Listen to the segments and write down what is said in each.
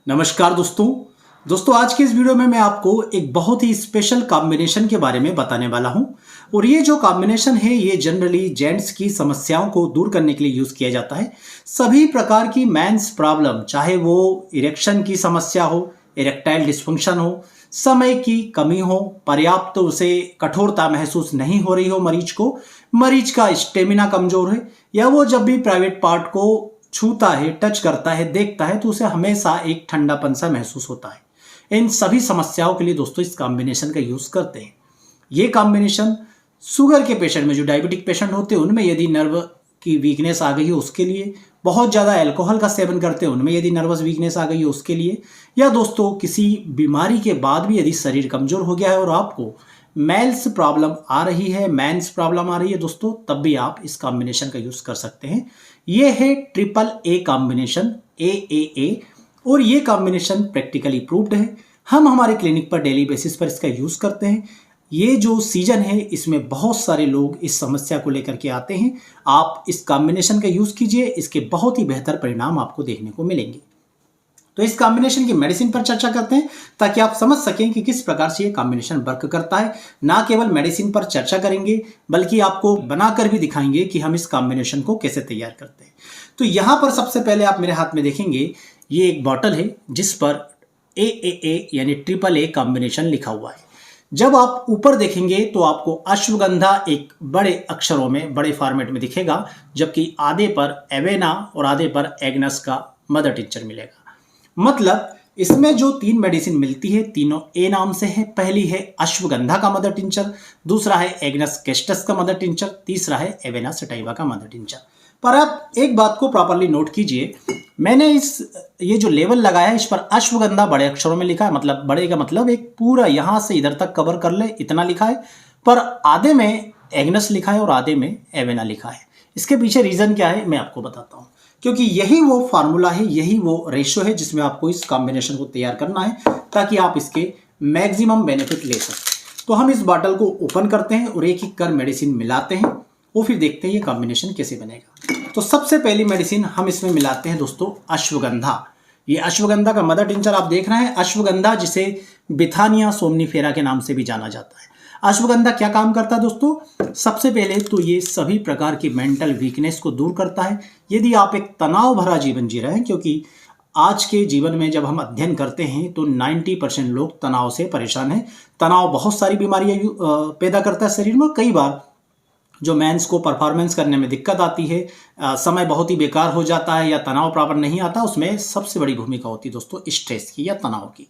नमस्कार दोस्तों आज के इस वीडियो में मैं आपको एक बहुत ही स्पेशल कॉम्बिनेशन के बारे में बताने वाला हूं। और ये जो कॉम्बिनेशन है ये जनरली जेंट्स की समस्याओं को दूर करने के लिए यूज किया जाता है। सभी प्रकार की मेंस प्रॉब्लम, चाहे वो इरेक्शन की समस्या हो, इरेक्टाइल डिस्फंक्शन हो, समय की कमी हो, पर्याप्त उसे कठोरता महसूस नहीं हो रही हो मरीज का स्टेमिना कमजोर है, या वो जब भी प्राइवेट पार्ट को छूता है, टच करता है, देखता है तो उसे हमेशा एक ठंडापन सा महसूस होता है। इन सभी समस्याओं के लिए दोस्तों इस कॉम्बिनेशन का यूज करते हैं। ये कॉम्बिनेशन शुगर के पेशेंट में, जो डायबिटिक पेशेंट होते हैं उनमें यदि नर्व की वीकनेस आ गई है उसके लिए, बहुत ज़्यादा अल्कोहल का सेवन करते हैं उनमें यदि नर्वस वीकनेस आ गई है उसके लिए, या दोस्तों किसी बीमारी के बाद भी यदि शरीर कमजोर हो गया है और आपको मेंस प्रॉब्लम आ रही है, मेंस प्रॉब्लम आ रही है दोस्तों, तब भी आप इस कॉम्बिनेशन का यूज कर सकते हैं। ये है ट्रिपल ए कॉम्बिनेशन, AAA, और ये कॉम्बिनेशन प्रैक्टिकली प्रूव्ड है। हम हमारे क्लिनिक पर डेली बेसिस पर इसका यूज करते हैं। ये जो सीजन है इसमें बहुत सारे लोग इस समस्या को लेकर के आते हैं। आप इस कॉम्बिनेशन का यूज कीजिए, इसके बहुत ही बेहतर परिणाम आपको देखने को मिलेंगे। तो इस कॉम्बिनेशन की मेडिसिन पर चर्चा करते हैं ताकि आप समझ सकें कि किस प्रकार से ये कॉम्बिनेशन वर्क करता है। ना केवल मेडिसिन पर चर्चा करेंगे बल्कि आपको बनाकर भी दिखाएंगे कि हम इस कॉम्बिनेशन को कैसे तैयार करते हैं। तो यहां पर सबसे पहले आप मेरे हाथ में देखेंगे ये एक बॉटल है जिस पर AAA यानी ट्रिपल ए कॉम्बिनेशन लिखा हुआ है। जब आप ऊपर देखेंगे तो आपको अश्वगंधा एक बड़े अक्षरों में, बड़े फॉर्मेट में दिखेगा, जबकि आधे पर एवेना और आधे पर एग्नस का मदर टिंचर मिलेगा। मतलब इसमें जो 3 मेडिसिन मिलती है तीनों ए नाम से है। पहली है अश्वगंधा का मदर टिंचर, दूसरा है एग्नस कैस्टस का मदर टिंचर, तीसरा है एवेना सटाइवा का मदर टिंचर। पर आप एक बात को प्रॉपरली नोट कीजिए, मैंने ये जो लेबल लगाया है इस पर अश्वगंधा बड़े अक्षरों में लिखा है, मतलब बड़े का मतलब एक पूरा यहां से इधर तक कवर कर ले इतना लिखा है, पर आधे में एग्नस लिखा है और आधे में एवेना लिखा है। इसके पीछे रीजन क्या है मैं आपको बताता हूं, क्योंकि यही वो फार्मूला है, यही वो रेशो है जिसमें आपको इस कॉम्बिनेशन को तैयार करना है ताकि आप इसके मैक्सिमम बेनिफिट ले सकें। तो हम इस बॉटल को ओपन करते हैं और एक एक कर मेडिसिन मिलाते हैं और फिर देखते हैं ये कॉम्बिनेशन कैसे बनेगा। तो सबसे पहली मेडिसिन हम इसमें मिलाते हैं दोस्तों अश्वगंधा। ये अश्वगंधा का मदर टिंचर आप देख रहे हैं। अश्वगंधा जिसे बिथानिया सोमनीफेरा के नाम से भी जाना जाता है। अश्वगंधा क्या काम करता है दोस्तों? सबसे पहले तो ये सभी प्रकार की मेंटल वीकनेस को दूर करता है। यदि आप एक तनाव भरा जीवन जी रहे हैं, क्योंकि आज के जीवन में जब हम अध्ययन करते हैं तो 90% लोग तनाव से परेशान हैं। तनाव बहुत सारी बीमारियां पैदा करता है शरीर में। कई बार जो मेंस को परफॉर्मेंस करने में दिक्कत आती है, समय बहुत ही बेकार हो जाता है या तनाव प्रॉपर नहीं आता, उसमें सबसे बड़ी भूमिका होती है दोस्तों स्ट्रेस की या तनाव की।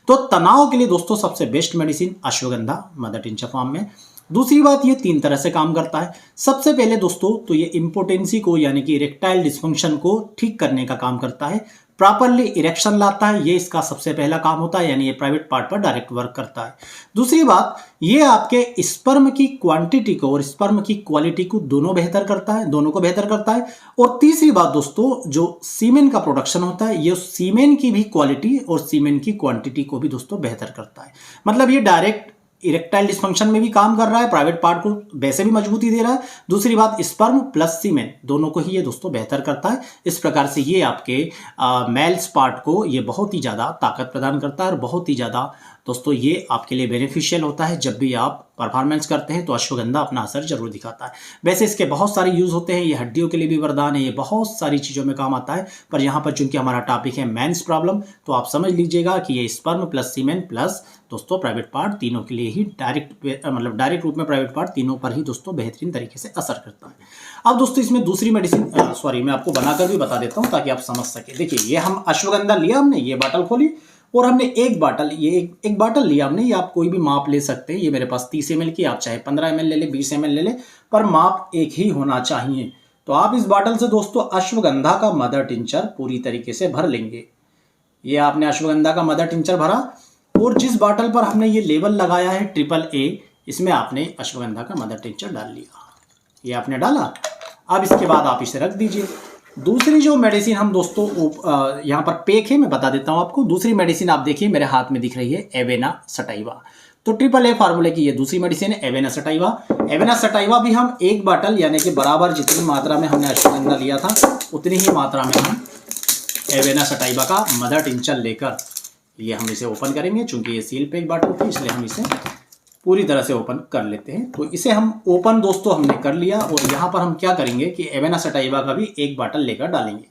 तो तनाव के लिए दोस्तों सबसे best medicine ashwagandha mother tincture form में। दूसरी बात, ये 3 तरह से काम करता है। सबसे पहले दोस्तों तो ये इम्पोटेंसी को यानी कि इरेक्टाइल डिस्फंक्शन को ठीक करने का काम करता है, प्रॉपरली इरेक्शन लाता है, ये इसका सबसे पहला काम होता है, यानी ये प्राइवेट पार्ट पर डायरेक्ट वर्क करता है। दूसरी बात, ये आपके स्पर्म की क्वांटिटी को और स्पर्म की क्वालिटी को दोनों को बेहतर करता है। और तीसरी बात दोस्तों, जो सीमेन का प्रोडक्शन होता है, ये सीमेन की भी क्वालिटी और सीमेन की क्वांटिटी को भी दोस्तों बेहतर करता है। मतलब ये डायरेक्ट इरेक्टाइल डिस्फंक्शन में भी काम कर रहा है, प्राइवेट पार्ट को वैसे भी मजबूती दे रहा है। दूसरी बात, स्पर्म प्लस सीमेन दोनों को ही ये दोस्तों बेहतर करता है। इस प्रकार से ये आपके मेल्स पार्ट को ये बहुत ही ज़्यादा ताकत प्रदान करता है और बहुत ही ज़्यादा दोस्तों ये आपके लिए बेनिफिशियल होता है। जब भी आप परफॉर्मेंस करते हैं तो अश्वगंधा अपना असर जरूर दिखाता है। वैसे इसके बहुत सारे यूज होते हैं, ये हड्डियों के लिए भी वरदान है, ये बहुत सारी चीज़ों में काम आता है। पर यहाँ पर चूंकि हमारा टॉपिक है मेंस प्रॉब्लम, तो आप समझ लीजिएगा कि ये स्पर्म प्लस सीमेन प्लस दोस्तों प्राइवेट पार्ट तीनों के लिए ही डायरेक्ट रूप में प्राइवेट पार्ट तीनों पर ही दोस्तों बेहतरीन तरीके से असर करता है। अब दोस्तों इसमें दूसरी मेडिसिन मैं आपको बनाकर भी बता देता हूँ ताकि आप समझ सके। देखिए, ये हम अश्वगंधा लिया, हमने ये बॉटल खोली और हमने एक बॉटल लिया हमने। ये आप कोई भी माप ले सकते हैं। ये मेरे पास 30 ml की, आप चाहे 15 ml ले ले, 20 ml ले ले, पर माप एक ही होना चाहिए। तो आप इस बॉटल से दोस्तों अश्वगंधा का मदर टिंचर पूरी तरीके से भर लेंगे। ये आपने अश्वगंधा का मदर टिंचर भरा और जिस बॉटल पर हमने ये लेबल लगाया है AAA, इसमें आपने अश्वगंधा का मदर टिंचर डाल लिया। ये आपने डाला। अब इसके बाद आप इसे रख दीजिए। दूसरी जो मेडिसिन हम दोस्तों यहाँ पर पैक है, मैं बता देता हूँ आपको। दूसरी मेडिसिन आप देखिए मेरे हाथ में दिख रही है एवेना सटाइवा। तो AAA फार्मूले की ये दूसरी मेडिसिन है एवेना सटाइवा। एवेना सटाइवा भी हम एक बॉटल यानी कि बराबर जितनी मात्रा में हमने अश्वगंधा लिया था उतनी ही मात्रा में हम एवेना सटाइवा का मदर टिंचर लेकर ये हम इसे ओपन करेंगे। चूंकि ये सील पैक बॉटल थी इसलिए हम इसे पूरी तरह से ओपन कर लेते हैं। तो इसे हम ओपन दोस्तों हमने कर लिया और यहाँ पर हम क्या करेंगे कि एवेना सटाइवा का भी एक बॉटल लेकर डालेंगे।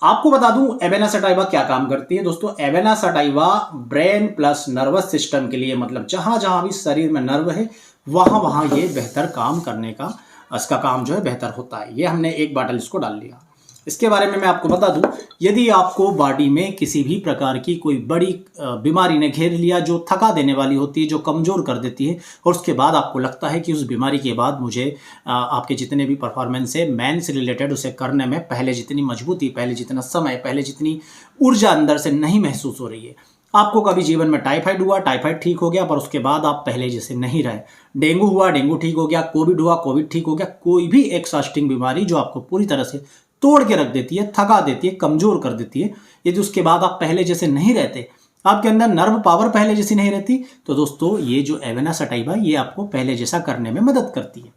आपको बता दूं एवेना सटाइवा क्या काम करती है दोस्तों। Avena sativa brain plus nervous system के लिए, मतलब जहां जहां भी शरीर में नर्व है वहां वहां ये बेहतर काम करने का, इसका काम जो है बेहतर होता है। ये हमने एक बॉटल इसको डाल लिया। इसके बारे में मैं आपको बता दूं, यदि आपको बॉडी में किसी भी प्रकार की कोई बड़ी बीमारी ने घेर लिया जो थका देने वाली होती है, जो कमज़ोर कर देती है, और उसके बाद आपको लगता है कि उस बीमारी के बाद मुझे आपके जितने भी परफॉर्मेंस है मैन से रिलेटेड उसे करने में पहले जितनी मजबूती, पहले जितना समय, पहले जितनी ऊर्जा अंदर से नहीं महसूस हो रही है। आपको कभी जीवन में टाइफाइड हुआ, टाइफाइड ठीक हो गया, पर उसके बाद आप पहले जैसे नहीं रहे। डेंगू हुआ, डेंगू ठीक हो गया। कोविड हुआ, कोविड ठीक हो गया। कोई भी एक्सॉस्टिंग बीमारी जो आपको पूरी तरह से तोड़ के रख देती है, थका देती है, कमजोर कर देती है, यदि उसके बाद आप पहले जैसे नहीं रहते, आपके अंदर नर्व पावर पहले जैसी नहीं रहती, तो दोस्तों ये जो एवेना सटाइवा ये आपको पहले जैसा करने में मदद करती है।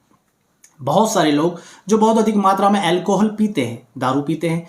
बहुत सारे लोग जो बहुत अधिक मात्रा में अल्कोहल पीते हैं, दारू पीते हैं,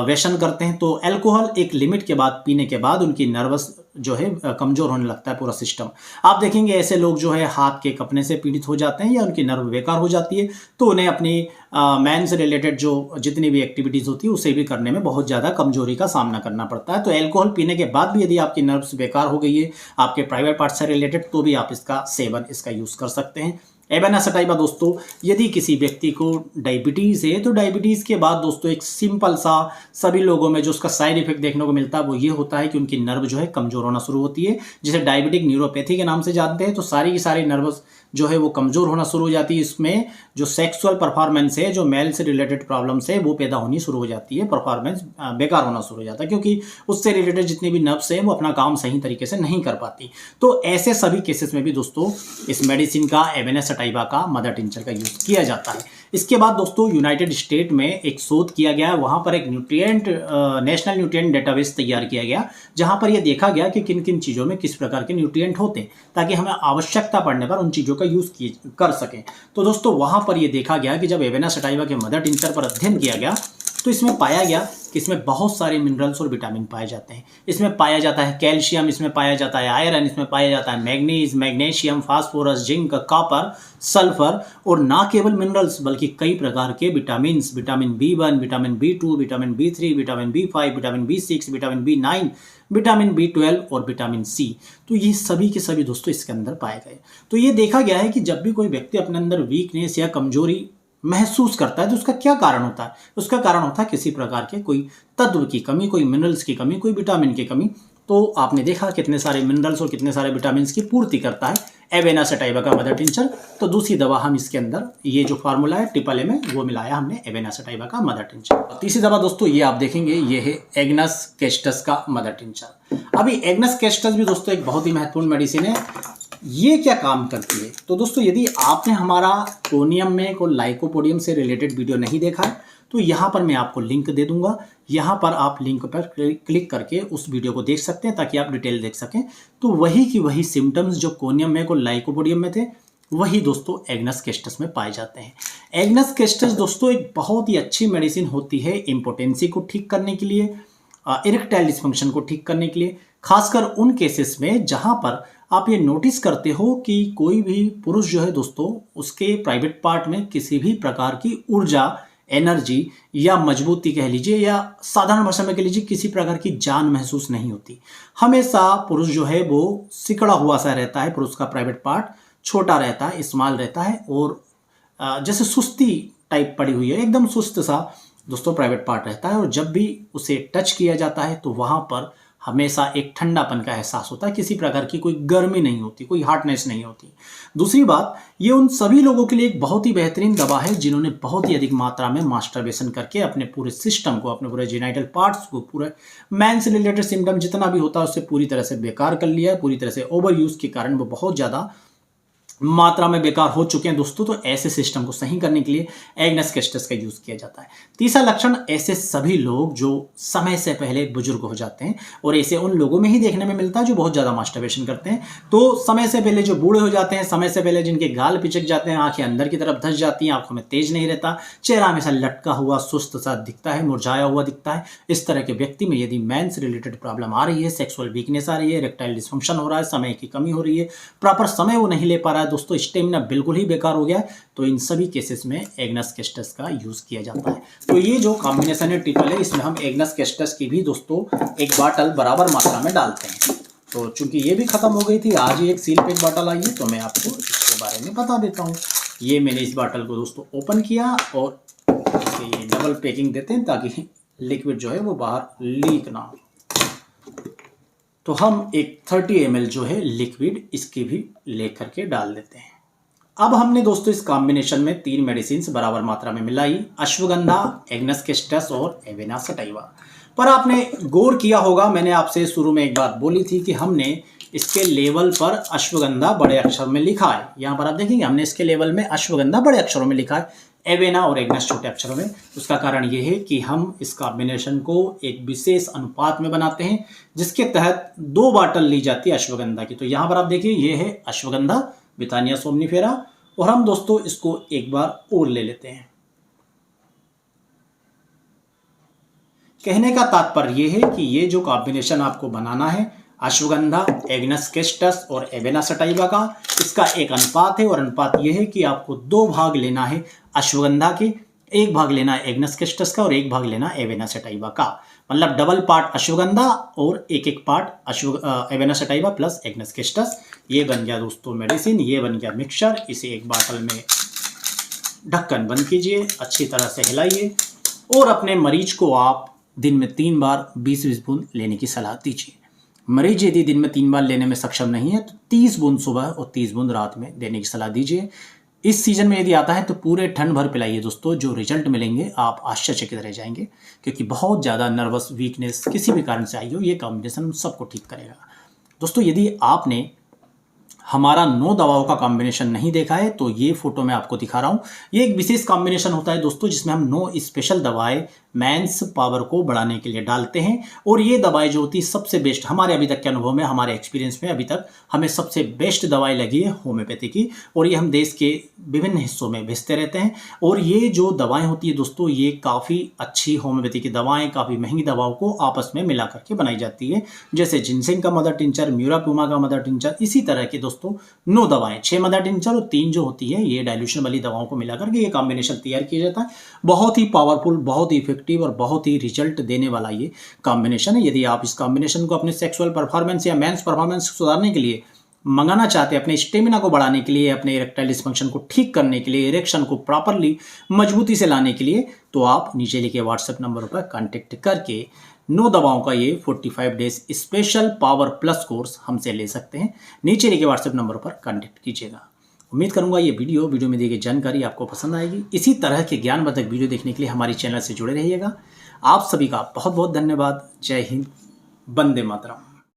व्यसन करते हैं, तो अल्कोहल एक लिमिट के बाद पीने के बाद उनकी नर्वस जो है कमजोर होने लगता है पूरा सिस्टम। आप देखेंगे ऐसे लोग जो है हाथ के कपने से पीड़ित हो जाते हैं या उनकी नर्व बेकार हो जाती है, तो उन्हें अपनी मैन से रिलेटेड जो जितनी भी एक्टिविटीज़ होती है उसे भी करने में बहुत ज़्यादा कमजोरी का सामना करना पड़ता है। तो अल्कोहल पीने के बाद भी यदि आपकी नर्व्स बेकार हो गई है आपके प्राइवेट पार्ट से रिलेटेड, तो भी आप इसका सेवन, इसका यूज़ कर सकते हैं। एवेना सटाइवा दोस्तों, यदि किसी व्यक्ति को डायबिटीज़ है तो डायबिटीज़ के बाद दोस्तों एक सिंपल सा सभी लोगों में जो उसका साइड इफेक्ट देखने को मिलता है वो ये होता है कि उनकी नर्व जो है कमज़ोर होना शुरू होती है, जिसे डायबिटिक न्यूरोपैथी के नाम से जानते हैं। तो सारी की सारी नर्व्स जो है वो कमज़ोर होना शुरू हो जाती है। इसमें जो सेक्सुअल परफॉर्मेंस है, जो मेल से रिलेटेड प्रॉब्लम्स है, वो पैदा होनी शुरू हो जाती है। परफॉर्मेंस बेकार होना शुरू हो जाता है क्योंकि उससे रिलेटेड जितनी भी नर्व्स है वो अपना काम सही तरीके से नहीं कर पाती। तो ऐसे सभी केसेस में भी दोस्तों इस मेडिसिन का, एवेना सटाइवा का मदर टिंचर का यूज़ किया जाता है। इसके बाद दोस्तों यूनाइटेड स्टेट में एक शोध किया गया है, वहाँ पर एक नेशनल न्यूट्रिएंट डेटाबेस तैयार किया गया, जहाँ पर यह देखा गया कि किन किन चीज़ों में किस प्रकार के न्यूट्रिएंट होते हैं, ताकि हमें आवश्यकता पड़ने पर उन चीज़ों का यूज़ कर सकें। तो दोस्तों वहाँ पर यह देखा गया कि जब एवेना सटाइवा के मदर टिंचर पर अध्ययन किया गया तो इसमें पाया गया कि इसमें बहुत सारे मिनरल्स और विटामिन पाए जाते हैं। इसमें पाया जाता है कैल्शियम, इसमें पाया जाता है आयरन, इसमें पाया जाता है manganese, magnesium, phosphorus, zinc, copper, sulphur, और ना केवल मिनरल्स बल्कि कई प्रकार के vitamin, vitamin B1, vitamin B2, vitamin B3, vitamin B5, vitamin B6, vitamin B9, vitamin B12 और विटामिन C। तो ये सभी के सभी दोस्तों इसके अंदर पाए गए। तो ये देखा गया है कि जब भी कोई व्यक्ति अपने अंदर वीकनेस या कमजोरी महसूस करता है तो उसका क्या कारण होता है? उसका कारण होता है किसी प्रकार के कोई तत्व की कमी, कोई मिनरल्स की कमी, कोई विटामिन की कमी। तो आपने देखा कितने सारे मिनरल्स और कितने सारे विटामिन की पूर्ति करता है एवेना सटाइवा का मदर टिंचर। तो दूसरी दवा हम इसके अंदर, ये जो फार्मूला है AAA में, वो मिलाया हमने एवेना सटाइवा का मदर टिंचर। तीसरी दवा दोस्तों ये आप देखेंगे, ये है एग्नस कैस्टस का मदर टिंचर। अभी एग्नस कैस्टस भी दोस्तों एक बहुत ही महत्वपूर्ण मेडिसिन है। ये क्या काम करती है? तो दोस्तों यदि आपने हमारा कोनियम में को लाइकोपोडियम से रिलेटेड वीडियो नहीं देखा है तो यहाँ पर मैं आपको लिंक दे दूंगा, यहाँ पर आप लिंक पर क्लिक करके उस वीडियो को देख सकते हैं ताकि आप डिटेल देख सकें। तो वही की वही सिम्टम्स जो कोनियम में को लाइकोपोडियम में थे वही दोस्तों एग्नस कैस्टस में पाए जाते हैं। एग्नस कैस्टस दोस्तों एक बहुत ही अच्छी मेडिसिन होती है इम्पोटेंसी को ठीक करने के लिए, इरेक्टाइल डिस्फंक्शन को ठीक करने के लिए, खासकर उन केसेस में जहाँ पर आप ये नोटिस करते हो कि कोई भी पुरुष जो है दोस्तों उसके प्राइवेट पार्ट में किसी भी प्रकार की ऊर्जा, एनर्जी या मजबूती कह लीजिए, या साधारण भाषा में कह लीजिए किसी प्रकार की जान महसूस नहीं होती। हमेशा पुरुष जो है वो सिकड़ा हुआ सा रहता है, पुरुष का प्राइवेट पार्ट छोटा रहता है, स्मॉल रहता है, और जैसे सुस्ती टाइप पड़ी हुई है, एकदम सुस्त सा दोस्तों प्राइवेट पार्ट रहता है। और जब भी उसे टच किया जाता है तो वहाँ पर हमेशा एक ठंडापन का एहसास होता है, किसी प्रकार की कोई गर्मी नहीं होती, कोई हार्डनेस नहीं होती। दूसरी बात, ये उन सभी लोगों के लिए एक बहुत ही बेहतरीन दवा है जिन्होंने बहुत ही अधिक मात्रा में मास्टरबेशन करके अपने पूरे सिस्टम को, अपने पूरे जेनाइटल पार्ट्स को, पूरे मैन से रिलेटेड सिम्टम जितना भी होता है उससे पूरी तरह से बेकार कर लिया है। पूरी तरह से ओवर यूज के कारण वो बहुत ज़्यादा मात्रा में बेकार हो चुके हैं दोस्तों, तो ऐसे सिस्टम को सही करने के लिए एग्नस कैस्टस का यूज किया जाता है। तीसरा लक्षण, ऐसे सभी लोग जो समय से पहले बुजुर्ग हो जाते हैं, और ऐसे उन लोगों में ही देखने में मिलता है जो बहुत ज्यादा मास्टरबेशन करते हैं। तो समय से पहले जो बूढ़े हो जाते हैं, समय से पहले जिनके गाल पिचक जाते हैं, आंखें अंदर की तरफ धंस जाती हैं, आंखों में तेज नहीं रहता, चेहरा हमेशा लटका हुआ सुस्त सा दिखता है, मुरझाया हुआ दिखता है, इस तरह के व्यक्ति में यदि मेंस रिलेटेड प्रॉब्लम आ रही है, सेक्सुअल वीकनेस आ रही है, इरेक्टाइल डिसफंक्शन हो रहा है, समय की कमी हो रही है, प्रॉपर समय वो नहीं ले पा रहा है दोस्तों, स्टेमिना बिल्कुल ही बेकार हो गया है, तो इन सभी केसेस में एग्नस कैस्टस का यूज किया जाता है। तो ये जो कॉम्बिनेशन है ट्रिपल है, इसमें हम एग्नस कैस्टस की भी दोस्तों एक बॉटल बराबर मात्रा में डालते हैं। तो चूंकि ये भी खत्म हो गई थी, आज ही एक सील पैक बॉटल आई है, तो मैं आपको इसके बारे में बता देता हूँ। ये मैंने इस बॉटल को दोस्तों ओपन किया, और ये डबल पैकिंग देते हैं ताकि लिक्विड जो है वो बाहर लीक ना हो। तो हम एक 30 ml जो है लिक्विड इसकी भी लेकर के डाल देते हैं। अब हमने दोस्तों इस कॉम्बिनेशन में 3 मेडिसिन बराबर मात्रा में मिलाई, अश्वगंधा, एग्नस कैस्टस और एवेना सटाइवा। पर आपने गौर किया होगा, मैंने आपसे शुरू में एक बात बोली थी कि हमने इसके लेवल पर अश्वगंधा बड़े अक्षर में लिखा है। यहाँ पर आप देखेंगे हमने इसके लेवल में अश्वगंधा बड़े अक्षरों में लिखा है, एवेना और एग्नस छोटे अक्षरों में। उसका कारण ये है कि हम इस कॉम्बिनेशन को एक विशेष अनुपात में बनाते हैं, जिसके तहत 2 बॉटल ली जाती है अश्वगंधा की। तो यहाँ पर आप देखिए, ये है अश्वगंधा, बिथानिया सोमनिफेरा, और हम दोस्तों इसको एक बार और ले लेते हैं। कहने का तात्पर्य यह है कि ये जो कॉम्बिनेशन आपको बनाना है, अश्वगंधा, एग्नस कैस्टस और एवेना सटाइवा का, इसका एक अनुपात है, और अनुपात यह है कि आपको 2 भाग लेना है अश्वगंधा के, 1 भाग लेना है एग्नस कैस्टस का, और 1 भाग लेना है एवेना सटाइवा का। मतलब डबल पार्ट अश्वगंधा और एक part Avena sativa plus agnus castus. ये बन गया दोस्तों मेडिसिन, ये बन गया मिक्सचर। इसे एक बाटल में ढक्कन बंद कीजिए, अच्छी तरह से हिलाइए, और अपने मरीज को आप दिन में 3 बार 20-20 बूंद लेने की सलाह दीजिए। मरीज यदि दिन में 3 बार लेने में सक्षम नहीं है तो 30 बूंद सुबह और 30 बूंद रात में देने की सलाह दीजिए। इस सीजन में यदि आता है तो पूरे ठंड भर पिलाइए दोस्तों, जो रिजल्ट मिलेंगे आप आश्चर्यचकित रह जाएंगे, क्योंकि बहुत ज़्यादा नर्वस वीकनेस किसी भी कारण से आई हो, ये कॉम्बिनेशन सबको ठीक करेगा। दोस्तों यदि आपने हमारा 9 दवाओं का कॉम्बिनेशन नहीं देखा है तो ये फोटो मैं आपको दिखा रहा हूँ। ये एक विशेष कॉम्बिनेशन होता है दोस्तों, जिसमें हम 9 स्पेशल दवाएं मेंस पावर को बढ़ाने के लिए डालते हैं, और ये दवाएं जो होती है सबसे बेस्ट, हमारे अभी तक के अनुभव में, हमारे एक्सपीरियंस में अभी तक हमें सबसे बेस्ट दवाई लगी है होम्योपैथी की, और ये हम देश के विभिन्न हिस्सों में भेजते रहते हैं। और ये जो दवाएं होती है दोस्तों, ये काफ़ी अच्छी होम्योपैथी की दवाएं, काफ़ी महंगी दवाओं को आपस में मिला करके बनाई जाती है, जैसे जिनसेंग का मदर टिंचर, म्यूरापुमा का मदर टिंचर। इसी तरह के दोस्तों 9 दवाएं, 6 मदर टिंचर और 3 जो होती है ये डाइल्यूशन वाली दवाओं को मिलाकर के ये कॉम्बिनेशन तैयार किया जाता है। बहुत ही पावरफुल, बहुत ही इफेक्टिव और बहुत ही रिजल्ट देने वाला ये कॉम्बिनेशन है। यदि आप इस कॉम्बिनेशन को अपने सेक्सुअल परफॉर्मेंस या मेंस परफॉर्मेंस सुधारने के लिए मंगाना चाहते हैं, अपने स्टेमिना को बढ़ाने के लिए, अपने इरेक्टाइल डिसफंक्शन को ठीक करने के लिए, इरेक्शन को प्रॉपरली मजबूती से लाने के लिए, तो आप नीचे लिखे व्हाट्सएप नंबर पर कांटेक्ट करके 9 दवाओं का ये 45 days special power plus course हमसे ले सकते हैं। नीचे लिखे व्हाट्सएप नंबर पर कांटेक्ट कीजिएगा। उम्मीद करूंगा ये वीडियो में दी गई जानकारी आपको पसंद आएगी। इसी तरह के ज्ञानवर्धक वीडियो देखने के लिए हमारी चैनल से जुड़े रहिएगा। आप सभी का बहुत बहुत धन्यवाद। जय हिंद, वंदे मातरम।